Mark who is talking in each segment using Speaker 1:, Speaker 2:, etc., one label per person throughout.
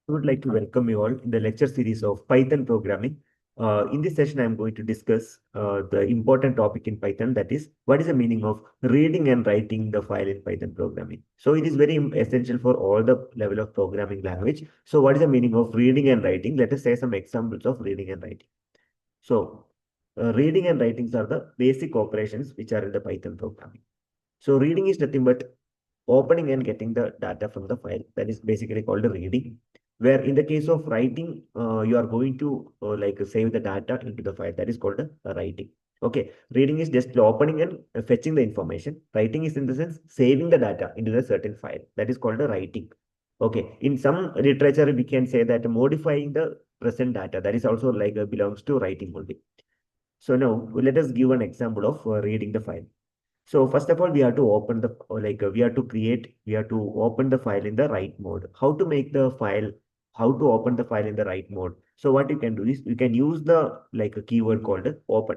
Speaker 1: I would like to welcome you all in the lecture series of Python programming. In this session, I'm going to discuss the important topic in Python, that is, what is the meaning of reading and writing the file in Python programming. So it is very essential for all the level of programming language. So what is the meaning of reading and writing? Let us say some examples of reading and writing. So reading and writings are the basic operations which are in the Python programming. So reading is nothing but opening and getting the data from the file. That is basically called a reading. Where in the case of writing, you are going to like save the data into the file. That is called a writing. Okay, reading is just the opening and fetching the information. Writing is in the sense saving the data into the certain file. That is called a writing. Okay, in some literature, we can say that modifying the present data. That is also like belongs to writing only. So now let us give an example of reading the file. So first of all, we have to open the we have to open the file in the write mode. How to make the file, how to open the file in the write mode. So what you can do is you can use the like a keyword called open.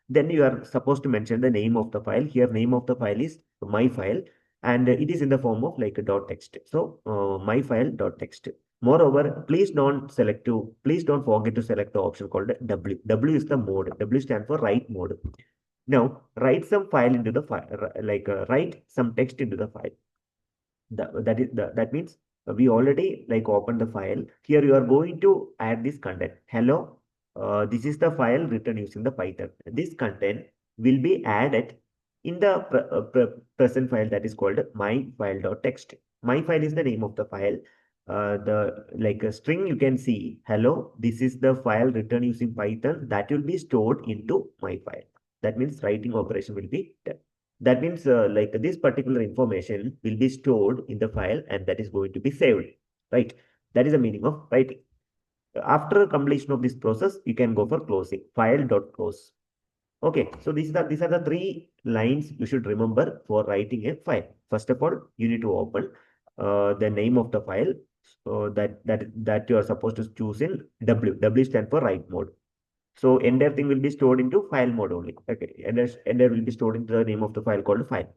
Speaker 1: Then you are supposed to mention the name of the file. Here, name of the file is my file, and it is in the form of like a dot text. So my file dot text. Moreover, please don't forget to select the option called W. W is the mode. W stands for write mode. Now, write some file into the file, write some text into the file. That means we already like open the file. Here you are going to add this content. Hello, this is the file written using the Python. This content will be added in the present file that is called myfile.txt. My file is the name of the file. The like a string you can see, hello, this is the file written using Python that will be stored into my file. That means writing operation will be done. That means like this particular information will be stored in the file and that is going to be saved, right? That is the meaning of writing. After completion of this process, you can go for closing, file.close. Okay, so these are the three lines you should remember for writing a file. First of all, you need to open the name of the file, so that you are supposed to choose in W. W stands for write mode. So entire thing will be stored into file mode only. Okay, entire will be stored into the name of the file called file.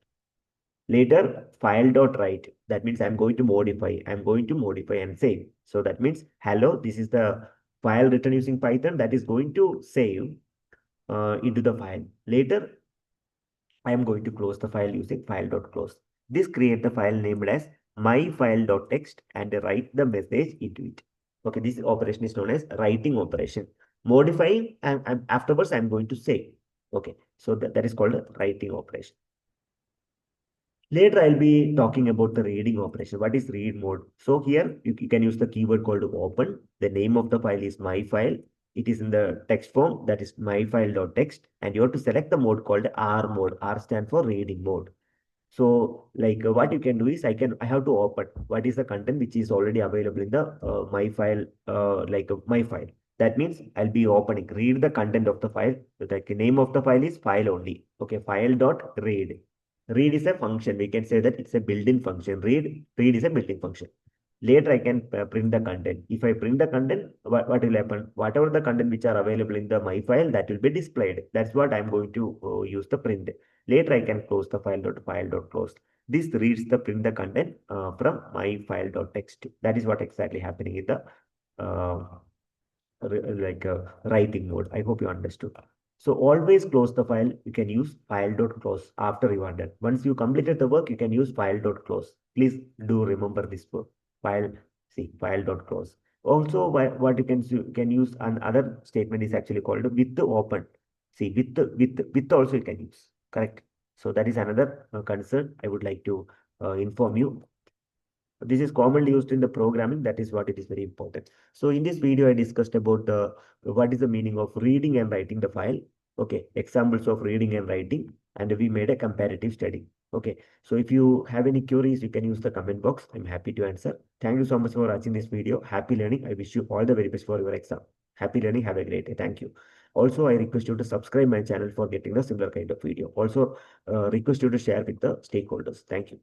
Speaker 1: Later, file.write. That means I'm going to modify. I'm going to modify and save. So that means, hello, this is the file written using Python that is going to save into the file. Later, I am going to close the file using file.close. This create the file named as myfile.txt and write the message into it. Okay, this operation is known as writing operation. Modifying and afterwards I'm going to save. Okay, so that is called a writing operation. Later, I'll be talking about the reading operation. What is read mode? So here you can use the keyword called open. The name of the file is my file. It is in the text form, that is myfile.txt, and you have to select the mode called R mode. R stands for reading mode. So like what you can do is I have to open what is the content which is already available in the my file my file. That means I'll be opening, read the content of the file. The name of the file is file only. Okay, file dot read. Read is a function. We can say that it's a built-in function. Read is a built-in function. Later, I can print the content. If I print the content, what will happen? Whatever the content which are available in the my file, that will be displayed. That's what I'm going to use the print. Later, I can close the file.close. This reads the print the content from my file.txt. That is what exactly happening in the uh, writing mode. I hope you understood. So always close the file. You can use file.close after you are done. Once you completed the work, you can use file.close. Please do remember this word. File, see, file.close. Also, what you can use another statement is actually called with the open. See, with also you can use. Correct. So that is another concern I would like to inform you. This is commonly used in the programming. That is what it is very important. So in this video, I discussed about the what is the meaning of reading and writing the file. Okay, examples of reading and writing, and we made a comparative study. Okay, so if you have any queries, you can use the comment box. I'm happy to answer. Thank you so much for watching this video. Happy learning. I wish you all the very best for your exam. Happy learning. Have a great day. Thank you. Also, I request you to subscribe my channel for getting the similar kind of video. Also, request you to share with the stakeholders. Thank you.